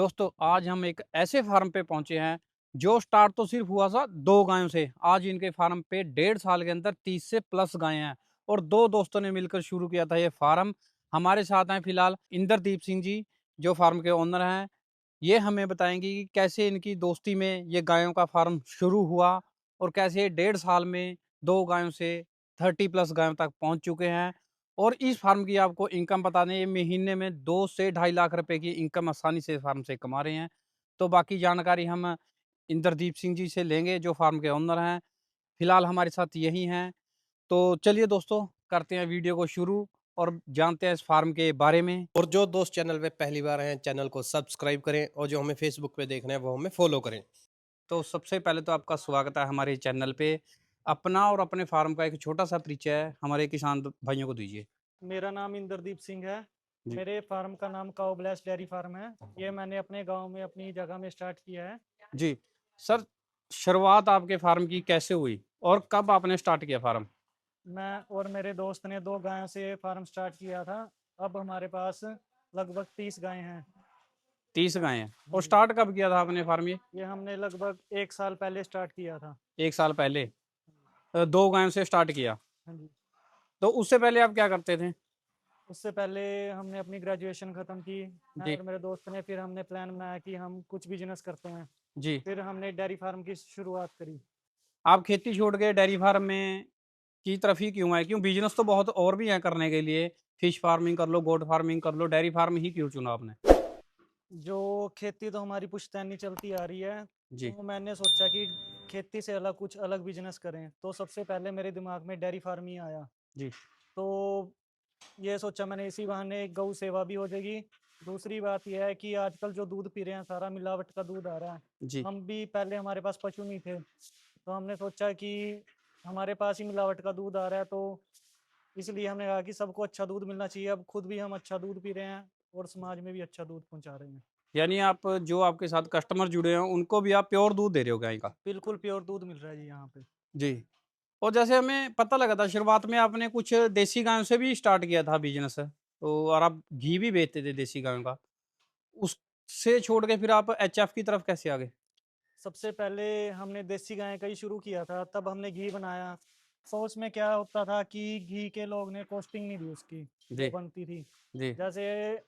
दोस्तों आज हम एक ऐसे फार्म पे पहुंचे हैं जो स्टार्ट तो सिर्फ हुआ था 2 गायों से। आज इनके फार्म पे 1.5 साल के अंदर 30 से प्लस गायें हैं और दो दोस्तों ने मिलकर शुरू किया था ये फार्म। हमारे साथ हैं फिलहाल इंद्रदीप सिंह जी जो फार्म के ओनर हैं। ये हमें बताएंगे कि कैसे इनकी दोस्ती में ये गायों का फार्म शुरू हुआ और कैसे 1.5 साल में 2 गायों से 30+ गायों तक पहुंच चुके हैं। और इस फार्म की आपको इनकम बता दें, ये महीने में 2 से 2.5 लाख रुपए की इनकम आसानी से फार्म से कमा रहे हैं। तो बाकी जानकारी हम इंद्रदीप सिंह जी से लेंगे जो फार्म के ओनर हैं। फिलहाल हमारे साथ यही हैं। तो चलिए दोस्तों, करते हैं वीडियो को शुरू और जानते हैं इस फार्म के बारे में। और जो दोस्त चैनल पे पहली बार हैं चैनल को सब्सक्राइब करें और जो हमें फेसबुक पे देख रहे हैं वो हमें फॉलो करें। तो सबसे पहले तो आपका स्वागत है हमारे चैनल पे। अपना और अपने फार्म का एक छोटा सा परिचय हमारे किसान भाइयों को दीजिए। मेरा नाम इंद्रदीप सिंह है। जी मेरे फार्म का नाम काऊ ब्लेस डेयरी फार्म है। ये मैंने अपने गांव में अपनी जगह में स्टार्ट किया है। जी सर, शुरुआत आपके फार्म की कैसे हुई और कब आपने स्टार्ट किया फार्म? मैं और मेरे दोस्त ने 2 गायों से फार्म स्टार्ट किया था। अब हमारे पास लगभग 30 गायें हैं। 30 गायें हैं। हाँ और जी। स्टार्ट कब किया था आपने फार्म ये? ये हमने लगभग 1 साल पहले स्टार्ट किया था। 1 साल पहले 2 गायों से स्टार्ट किया। हाँ जी। तो उससे पहले आप क्या करते थे? उससे पहले हमने अपनी ग्रेजुएशन ख़त्म की। मैं जी और मेरे दोस्त ने फिर हमने प्लान बनाया कि हम कुछ बिजनेस करते हैं। जी। फिर हमने डेयरी फार्म की शुरुआत करी। आप खेती छोड़ के डेयरी फार्म में की तरफ ही क्यों आए? क्यों, बिजनेस तो बहुत और भी है करने के लिए। फिश फार्मिंग कर लो, गोट फार्मिंग कर लो, डेयरी फार्म ही क्यों चुना आपने? जो खेती तो हमारी पुश्तैनी चलती आ रही है, जी तो मैंने सोचा कि खेती से अलग कुछ अलग बिजनेस करें। तो सबसे पहले मेरे दिमाग में डेयरी फार्म ही आया। जी। तो ये सोचा मैंने, इसी बहाने गौ सेवा भी हो जाएगी। दूसरी बात यह है कि आजकल जो दूध पी रहे हैं सारा मिलावट का दूध आ रहा है। जी हम भी पहले, हमारे पास पशु नहीं थे, तो हमने सोचा कि हमारे पास ही मिलावट का दूध आ रहा है, तो इसलिए हमने कहा कि सबको अच्छा दूध मिलना चाहिए। अब खुद भी हम अच्छा दूध पी रहे हैं और समाज में भी अच्छा दूध पहुंचा रहे हैं। यानी आप जो आपके साथ कस्टमर जुड़े हैं उनको भी आप प्योर दूध दे रहे हो गाय का? बिल्कुल प्योर दूध मिल रहा है जी यहाँ पे। जी। और जैसे हमें पता लगा था शुरुआत में आपने कुछ देसी गायों से भी स्टार्ट किया था बिजनेस, तो और आप घी भी बेचते थे देसी गायों का। उससे छोड़ के फिर आप एचएफ की तरफ कैसे आ गए? सबसे पहले हमने देसी गाय का ही शुरू किया था, तब हमने घी बनाया। तो उसमें क्या होता था कि घी के लोग ने कॉस्टिंग नहीं दी उसकी जी जो बनती थी। जी। जैसे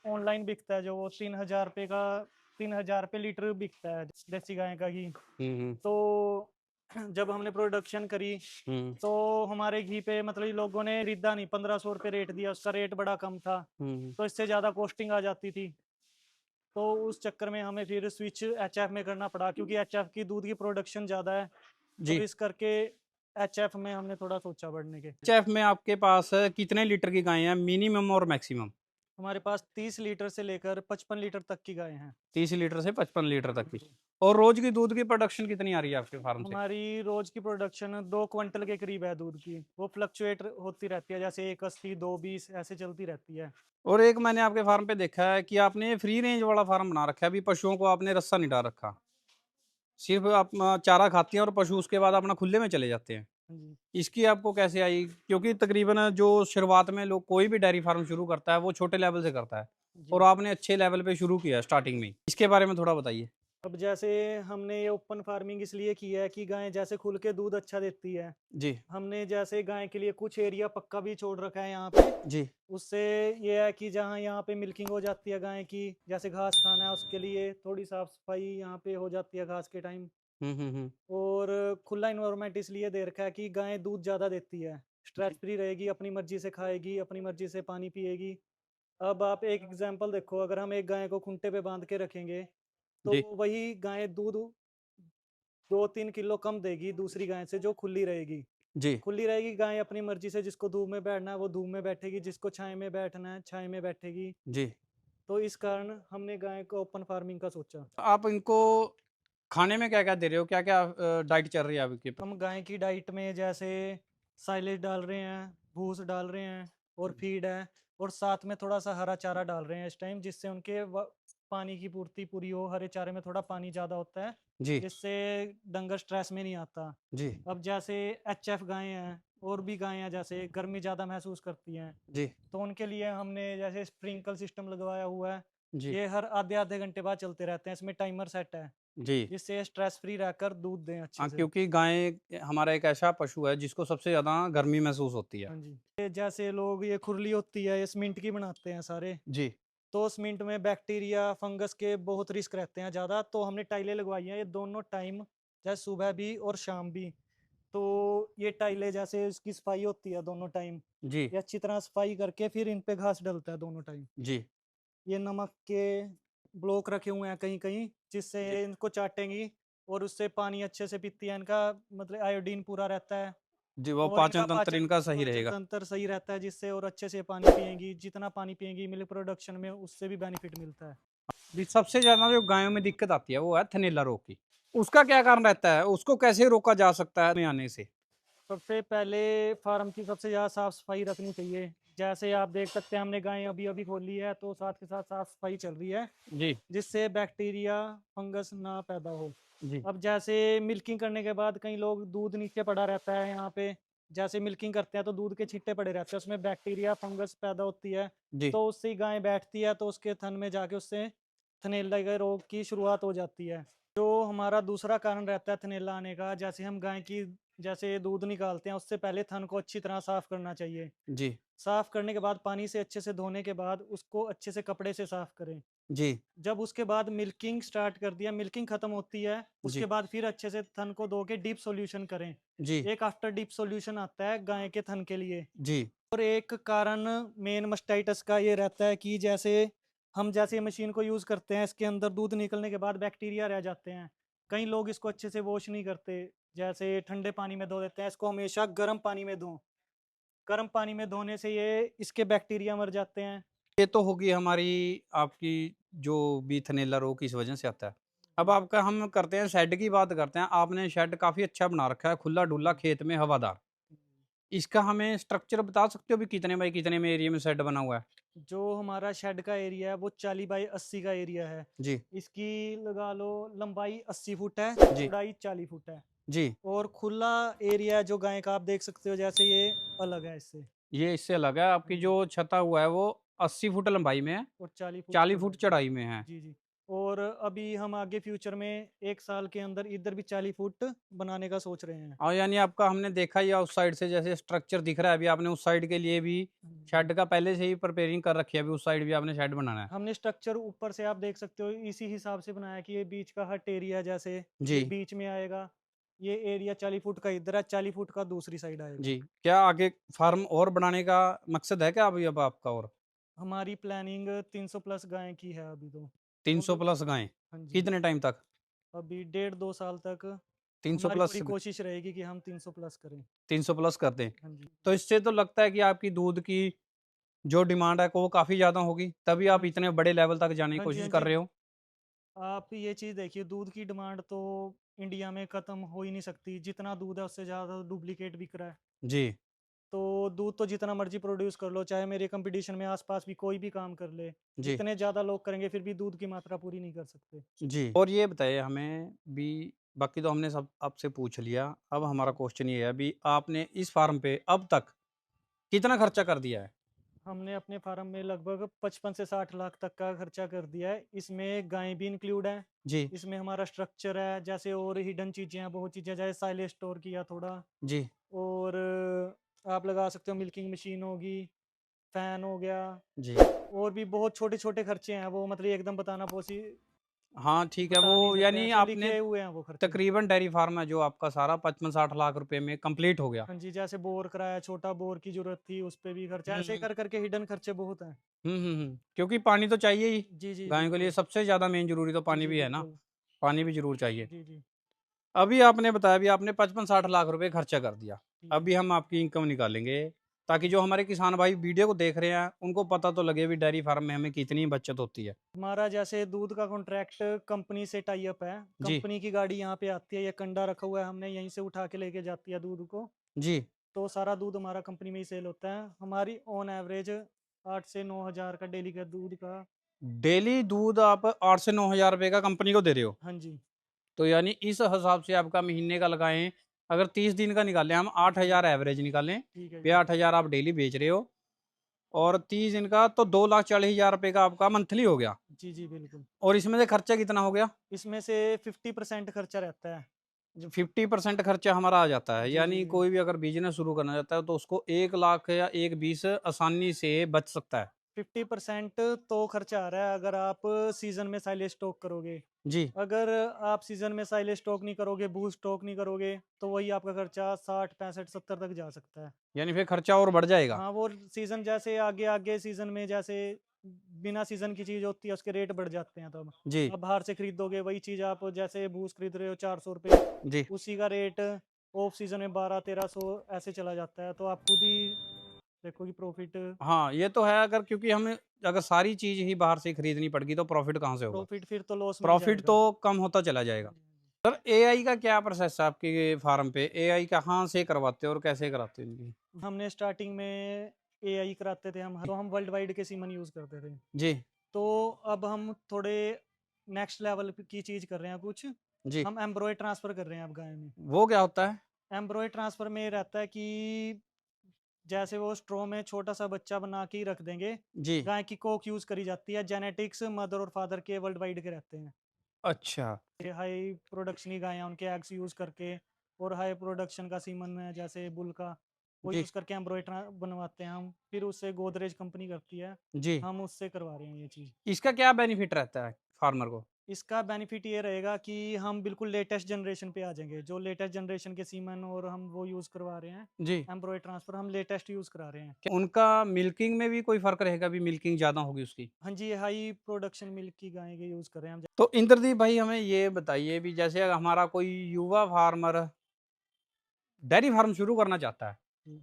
ऑनलाइन बिकता है जो, वो 3,000 रुपये का, 3,000 रुपये लीटर बिकता है देसी गाय का घी। हम्म। तो जब हमने प्रोडक्शन करी, हम्म तो हमारे घी पे मतलब ये लोगों ने खरीदा नहीं, 1,500 रुपये रेट दिया, उसका रेट बड़ा कम था। हम्म। तो इससे ज़्यादा कॉस्टिंग आ जाती थी। तो उस चक्कर में हमें फिर स्विच एचएफ में करना पड़ा, क्योंकि एचएफ की दूध की प्रोडक्शन ज़्यादा है। तो जी। इस करके एचएफ में हमने थोड़ा सोचा बढ़ने के। एचएफ में आपके पास कितने लीटर की गायें हैं, मिनिमम और मैक्सिमम? हमारे पास 30 लीटर से लेकर 55 लीटर तक की गाय हैं। 30 लीटर से 55 लीटर तक की। जी। और रोज की दूध की प्रोडक्शन कितनी आ रही है आपके फार्म से? हमारी रोज की प्रोडक्शन 2 क्विंटल के करीब है दूध की। वो फ्लक्चुएट होती रहती है, जैसे 1,80, 2,20 ऐसे चलती रहती है। और एक मैंने आपके फार्म पे देखा है कि आपने फ्री रेंज वाला फार्म बना रखा है। अभी पशुओं को आपने रस्सा नहीं डाल रखा, सिर्फ आप चारा खाती हैं और पशु उसके बाद अपना खुले में चले जाते हैं। हाँ जी। इसकी आपको कैसे आई? क्योंकि तकरीबन जो शुरुआत में लोग कोई भी डेयरी फार्म शुरू करता है वो छोटे लेवल से करता है और जी। आपने अच्छे लेवल पे शुरू किया स्टार्टिंग में ही। इसके बारे में थोड़ा बताइए। अब जैसे हमने ये ओपन फार्मिंग इसलिए की है कि गाय जैसे खुल के दूध अच्छा देती है। जी हमने जैसे गाय के लिए कुछ एरिया पक्का भी छोड़ रखा है यहाँ पे। जी। उससे ये है कि जहाँ यहाँ पे मिल्किंग हो जाती है गाय की, जैसे घास खाना है उसके लिए थोड़ी साफ सफाई यहाँ पे हो जाती है घास के टाइम। हम्म। और खुला इन्वायरमेंट इसलिए दे रखा है कि गाय दूध ज़्यादा देती है, स्ट्रेस जी फ्री रहेगी, अपनी मर्जी से खाएगी, अपनी मर्जी से पानी पिएगी। अब आप एक एग्जांपल देखो, अगर हम एक गाय को खूंटे पे बांध के रखेंगे, तो जी वही गाय दूध 2-3 किलो कम देगी दूसरी गाय से जो खुली रहेगी। जी खुली रहेगी गाय अपनी मर्जी से, जिसको धूप में बैठना है वो धूप में बैठेगी, जिसको छाया में बैठना है छाया में बैठेगी। जी। तो इस कारण हमने गाय को ओपन फार्मिंग का सोचा। आप इनको खाने में क्या क्या दे रहे हो? क्या क्या डाइट चल रही है आपके पास? हम गाय की डाइट में जैसे साइलेज डाल रहे हैं, भूस डाल रहे हैं और फीड है, और साथ में थोड़ा सा हरा चारा डाल रहे हैं इस टाइम, जिससे उनके पानी की पूर्ति पूरी हो। हरे चारे में थोड़ा पानी ज़्यादा होता है, जी जिससे डंगर स्ट्रेस में नहीं आता। जी अब जैसे एचएफ गायें हैं और भी गायें हैं जैसे गर्मी ज़्यादा महसूस करती हैं, जी। तो उनके लिए हमने जैसे स्प्रिंकल सिस्टम लगवाया हुआ है। जी ये हर आधे आधे घंटे बाद चलते रहते हैं, इसमें टाइमर सेट है जी। जिससे स्ट्रेस फ्री रहकर दूध दें अच्छे हाँ, से। क्योंकि गाय हमारा एक ऐसा पशु है जिसको सबसे ज्यादा गर्मी महसूस होती है। हाँ जी, ये जैसे लोग ये खुरली होती है, ये सीमेंट की बनाते हैं सारे, जी तो सीमेंट में बैक्टीरिया फंगस के बहुत रिस्क रहते हैं ज़्यादा, तो हमने टाइलें लगवाई हैं ये दोनों टाइम, जैसे सुबह भी और शाम भी। तो ये टाइलें जैसे इसकी सफाई होती है दोनों टाइम, जी ये अच्छी तरह सफाई करके फिर इन पे घास डलता है दोनों टाइम। जी ये नमक के ब्लॉक रखे हुए हैं कहीं कहीं, जिससे जी इनको चाटेंगी और उससे पानी अच्छे से पीती है, इनका मतलब आयोडीन पूरा रहता है जी, वो और इनका पाचन तंत्र इनका सही पाचन रहेगा। तंत्र सही रहता है, जिससे और अच्छे से पानी पिएंगी, जितना पानी पिएंगी मिल्क प्रोडक्शन में उससे भी बेनिफिट मिलता है। जी, सबसे ज्यादा जो गायों में दिक्कत आती है वो है थनैला रोग की। उसका क्या कारण रहता है? उसको कैसे रोका जा सकता है में आने से? सबसे पहले फार्म की सबसे ज़्यादा साफ सफाई रखनी चाहिए। जैसे आप देख सकते हैं हमने गाय अभी अभी खोली है, तो साथ के साथ साफ सफाई चल रही है, जी जिससे बैक्टीरिया फंगस ना पैदा हो। जी अब जैसे मिल्किंग करने के बाद कई लोग दूध नीचे पड़ा रहता है यहाँ पे, जैसे मिल्किंग करते हैं तो दूध के छिट्टे पड़े रहते हैं, उसमें बैक्टीरिया फंगस पैदा होती है, जी तो उससे गाय बैठती है तो उसके थन में जाके उससे थनैला के रोग की शुरुआत हो जाती है। जो हमारा दूसरा कारण रहता है थनैला आने का, जैसे हम गाय की जैसे दूध निकालते हैं उससे पहले थन को अच्छी तरह साफ करना चाहिए। जी साफ करने के बाद पानी से अच्छे से धोने के बाद उसको अच्छे से कपड़े से साफ करें। जी जब उसके बाद मिल्किंग स्टार्ट कर दिया, मिल्किंग खत्म होती है, उसके जी बाद फिर अच्छे से थन को धो के डीप सॉल्यूशन करें। जी एक आफ्टर डीप सॉल्यूशन आता है गाय के थन के लिए। जी और एक कारण मेन मस्टाइटिस का ये रहता है कि जैसे हम जैसे मशीन को यूज़ करते हैं, इसके अंदर दूध निकलने के बाद बैक्टीरिया रह जाते हैं। कई लोग इसको अच्छे से वॉश नहीं करते, जैसे ठंडे पानी में धो देते हैं, इसको हमेशा गर्म पानी में धों। गर्म पानी में धोने से ये इसके बैक्टीरिया मर जाते हैं। ये तो होगी हमारी आपकी जो भी थनैला रोग किस वजह से आता है। अब जी, आपका हम करते हैं शेड की बात करते हैं। आपने शेड काफ़ी अच्छा बना रखा है, खुला-डुला जी, खेत में हवादार। जी। इसका हमें स्ट्रक्चर बता सकते हो भी कितने बाई कितने में एरिया में शेड बना हुआ है? जो हमारा शेड का एरिया है वो 40 बाई 80 का एरिया है। जी, इसकी लगा लो लंबाई 80 फुट है, जी, चौड़ाई 40 फुट है। जी। और खुला एरिया है जो गाय का, आप देख सकते हो, जैसे ये अलग है इससे। ये इससे अलग है, हाँ आपकी जी। जो छता हुआ है वो 80 फुट लंबाई में है, और 40 फुट 40 चौड़ाई फुट में। चौड़ाई में है। जी, जी। और अभी हम आगे फ्यूचर में 1 साल के अंदर इधर भी 40 फुट बनाने का सोच रहे हैं। और यानी आपका हमने देखा या उस साइड से जैसे स्ट्रक्चर दिख रहा है, अभी आपने उस साइड के लिए भी जी। शेड का पहले से ही प्रिपेयरिंग कर रखी है, अभी उस साइड भी आपने शेड बनाना है। हमने स्ट्रक्चर ऊपर से आप देख सकते हो इसी हिसाब से बनाया कि ये बीच का हट एरिया है, जैसे जी, ये बीच में आएगा। ये एरिया 40 फुट का इधर है, 40 फुट का दूसरी साइड आएगा। जी। क्या आगे फार्म और बढ़ाने का मकसद है क्या अभी अब आपका और? हमारी प्लानिंग 300 प्लस गाय की है अभी तो। 300 अब प्लस गायें? हाँ जी, कितने टाइम तक? अभी डेढ़ 2 साल तक 300 हमारी प्लस पूरी कोशिश रहेगी कि हम 300 प्लस करें। 300 प्लस कर दें। हाँ जी। तो इससे तो लगता है कि आपकी दूध की जो डिमांड है वो काफ़ी ज़्यादा होगी, तभी हाँ आप जी। इतने बड़े लेवल तक जाने की हाँ जी, कोशिश हाँ कर जी। रहे हो। आप ये चीज़ देखिए, दूध की डिमांड तो इंडिया में ख़त्म हो ही नहीं सकती। जितना दूध है उससे ज़्यादा डुप्लीकेट बिक रहा है। जी, तो दूध तो जितना मर्ज़ी प्रोड्यूस कर लो, चाहे मेरे कंपटीशन में आस-पास भी कोई भी काम कर ले, जी, जितने ज़्यादा लोग करेंगे फिर भी दूध की मात्रा पूरी नहीं कर सकते। जी। और ये बताइए हमें भी बाकी तो हमने सब आपसे पूछ लिया, अब हमारा जी। क्वेश्चन ये है अभी आपने इस फार्म पे अब तक कितना खर्चा कर दिया है? हमने अपने फार्म में लगभग 55 से 60 लाख तक का खर्चा कर दिया है। इसमें गायें भी इंक्लूड हैं। जी, इसमें हमारा स्ट्रक्चर है, जैसे और हिडन चीज़ें हैं, बहुत चीज़ें, जैसे साइलेज स्टोर किया थोड़ा। जी, और आप लगा सकते हो मिल्किंग मशीन होगी, फ़ैन हो गया, जी। और भी बहुत छोटे-छोटे खर्चे हैं, वो मतलब एकदम हाँ, ठीक है बता नहीं वो सकते हैं, यानी सब आपने लिखे हुए हैं वो खर्चे। तकरीबन डेयरी फार्म है जो आपका सारा 55-60 लाख रुपए में कंप्लीट हो गया। हाँ जी, जैसे बोर कराया, छोटा बोर की ज़रूरत थी, उस पे भी खर्चा, हुँ, ऐसे हुँ। कर के हिडन खर्चे बहुत हैं। क्योंकि पानी तो चाहिए ही, जी, जी, गायों के लिए बिल्कुल। सबसे ज़्यादा मेन ज़रूरी तो जी, पानी जी, भी है ना, बिल्कुल। पानी भी ज़रूर चाहिए। जी, जी। अभी आपने बताया अभी आपने 55-60 लाख रुपए खर्चा कर दिया। जी, जी। अभी हम आपकी इनकम निकालेंगे, ताकि जो हमारे किसान भाई वीडियो को देख रहे हैं, उनको पता तो लगे भी डेयरी फार्म में हमें कितनी बचत होती है। हमारा जैसे दूध का कॉन्ट्रैक्ट कंपनी से टाई अप है। जी, कंपनी की गाड़ी यहाँ पे आती है, ये कंडा रखा हुआ है, हमने यहीं से उठा के लेके जाती है दूध को। जी। तो सारा दूध हमारा कंपनी में ही सेल होता है। हमारी ऑन एवरेज 8 से 9 हज़ार का डेली का दूध का। डेली दूध आप 8 से 9 हज़ार रुपए का कंपनी को दे रहे हो। हाँ जी। तो यानी इस हिसाब से आपका महीने का लगाएँ, अगर 30 दिन का निकालें हम जी, 8,000 एवरेज निकालें, ठीक है ये जी। 8,000 आप डेली बेच रहे हो। और 30 दिन का तो 2,40,000 रुपए का आपका मंथली हो गया। जी, जी, बिल्कुल। और इसमें से खर्चा कितना हो गया? इसमें से 50% खर्चा रहता है। जो 50% खर्चा हमारा आ जाता है, जी, जी, यानी जी। कोई भी अगर बिज़नेस शुरू करना चाहता है तो उसको 1 लाख या 1,20 आसानी से बच सकता है। 50% तो खर्चा आ रहा है अगर आप सीज़न में साइलेज स्टॉक करोगे। जी, अगर आप सीज़न में साइलेज स्टॉक नहीं करोगे, बूस्ट स्टॉक नहीं करोगे, तो वही आपका खर्चा 60, 65, 70 तक जा सकता है। यानी फिर खर्चा और बढ़ जाएगा। हाँ, वो सीज़न जैसे आगे-आगे सीज़न में जैसे बिना सीज़न की चीज़ होती है, उसके रेट बढ़ जाते हैं तब। जी, अब बाहर से खरीदोगे वही चीज़ आप जैसे बूस्ट खरीद रहे हो ₹400, जी। उसी का रेट ऑफ सीज़न में 1200-1300 ऐसे चला जाता है। तो आप खुद ही देखो कि प्रॉफ़िट हाँ, ये तो है, अगर क्योंकि हमें अगर सारी चीज़ ही बाहर से खरीदनी पड़ेगी तो प्रॉफ़िट कहाँ से होगा? प्रॉफ़िट फिर तो लॉस में ही प्रॉफ़िट जाएगा। तो कम होता चला हाँ जाएगा। जी, हाँ जी। सर, एआई का क्या प्रोसेस है आपके फार्म पे? एआई कहाँ से करवाते हो और कैसे कराते हो इनकी? हमने स्टार्टिंग में एआई कराते थे हम, तो हम वर्ल्ड वाइड के सीमन यूज़ करते थे। जी, तो अब हम थोड़े नेक्स्ट लेवल की चीज़ कर रहे हैं कुछ, जी। हम एम्ब्रॉयड ट्रांसफ़र कर रहे हैं अब गाय में। वो क्या होता है? एम्ब्रॉयड ट्रांसफ़र में ये रहता है कि जैसे वो स्ट्रॉ में छोटा-सा बच्चा बना के ही रख देंगे, जी, गाय की कोख यूज़ करी जाती है, जेनेटिक्स मदर और फादर के वर्ल्ड वाइड के रहते हैं। अच्छा। ये हाई प्रोडक्शन की गायें हैं, उनके एग्स यूज़ करके और हाई प्रोडक्शन का सीमन है जैसे बुल का, वो जी, यूज़ करके एम्ब्रॉयड बनवाते हैं हम, फिर उससे गोदरेज कंपनी करती है, जी। हम उससे करवा रहे हैं ये चीज़। इसका क्या बेनिफिट रहता है फार्मर को? इसका बेनिफिट ये रहेगा कि हम बिल्कुल लेटेस्ट जनरेशन पे आ जाएँगे, जो लेटेस्ट जनरेशन के सीमन और हम वो यूज़ करवा रहे हैं, जी। एम्ब्रॉयड ट्रांसफ़र हम लेटेस्ट यूज़ करा रहे हैं। क्या उनका मिल्किंग में भी कोई फ़र्क रहेगा, भी मिल्किंग ज़्यादा होगी उसकी? हाँ जी, हाई प्रोडक्शन मिल्क की गाय के यूज़ कर रहे हैं हम। तो इंद्रदीप भाई, हमें ये बताइए भी, जैसे हमारा कोई युवा फार्मर डेयरी फार्म शुरू करना चाहता है, जी।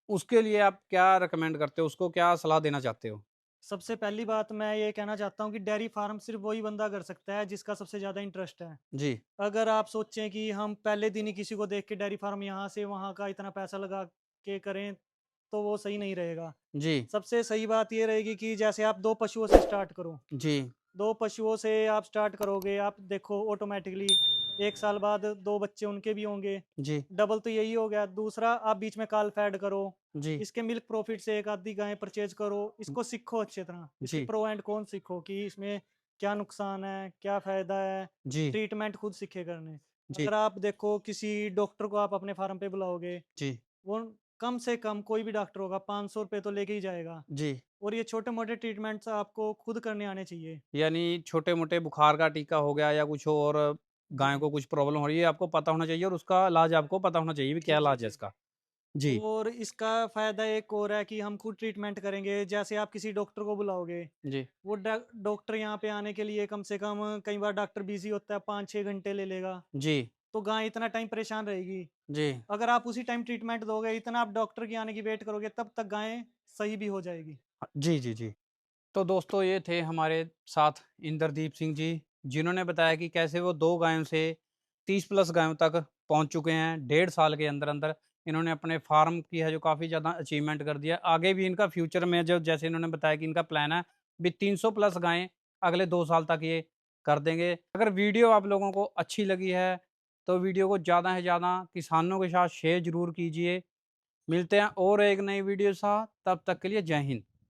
उसके लिए आप क्या रिकमेंड करते हो? उसको क्या सलाह देना चाहते हो? सबसे पहली बात मैं ये कहना चाहता हूँ कि डेयरी फार्म सिर्फ़ वही बंदा कर सकता है जिसका सबसे ज़्यादा इंटरेस्ट है। जी, अगर आप सोचें कि हम पहले दिन ही किसी को देख के डेयरी फार्म यहाँ से वहाँ का इतना पैसा लगा के करें, तो वो सही नहीं रहेगा। जी, सबसे सही बात ये रहेगी कि जैसे आप 2 पशुओं से स्टार्ट करो। जी, 2 पशुओं से आप स्टार्ट करोगे, आप देखो ऑटोमैटिकली 1 साल बाद 2 बच्चे उनके भी होंगे। जी, डबल तो यही हो गया। दूसरा आप बीच में काल्फ ऐड करो, जी, इसके मिल्क प्रॉफिट से एक आधी गाय परचेज़ करो, इसको सीखो अच्छी तरह। इसके जी, प्रो एंड कॉन सीखो कि इसमें क्या नुकसान है, क्या फ़ायदा है, जी, ट्रीटमेंट खुद सीखे करने। जी, अगर आप देखो किसी डॉक्टर को आप अपने फार्म पे बुलाओगे, जी, वो कम से कम कोई भी डॉक्टर होगा ₹500 तो लेके ही जाएगा जी। और ये छोटे-मोटे ट्रीटमेंट्स आपको खुद करने आने चाहिए। यानी छोटे-मोटे बुखार का टीका हो गया या कुछ और, जी। गाय को कुछ प्रॉब्लम हो रही है, आपको पता होना चाहिए और उसका इलाज आपको पता होना चाहिए भी जी, क्या जी, इलाज है जी। इसका। जी, और इसका फ़ायदा एक और है कि हम खुद ट्रीटमेंट करेंगे। जैसे आप किसी डॉक्टर को बुलाओगे, जी, वो डॉक्टर यहाँ पे आने के लिए कम से कम कई बार डॉक्टर बिज़ी होता है, 5-6 घंटे ले लेगा। जी, तो गाय इतना टाइम परेशान रहेगी। जी। अगर आप उसी टाइम ट्रीटमेंट दोगे, इतना आप डॉक्टर के आने की वेट करोगे, तब तक गाय सही भी हो जाएगी। जी, जी, जी। तो दोस्तों, ये थे हमारे साथ इंद्रदीप सिंह जी, जिन्होंने बताया कि कैसे वो 2 गायों से 30 प्लस गायों तक पहुँच चुके हैं, 1.5 साल के अंदर-अंदर। इन्होंने अपने फार्म की है जो काफ़ी ज़्यादा अचीवमेंट कर दिया। आगे भी इनका फ्यूचर में जो, जैसे इन्होंने बताया कि इनका प्लान है भी 300 प्लस गायें अगले 2 साल तक ये कर देंगे। अगर वीडियो आप लोगों को अच्छी लगी है, तो वीडियो को ज़्यादा से ज़्यादा किसानों के साथ शेयर ज़रूर कीजिए। मिलते हैं और एक नई वीडियो के साथ, तब तक के लिए जय हिंद।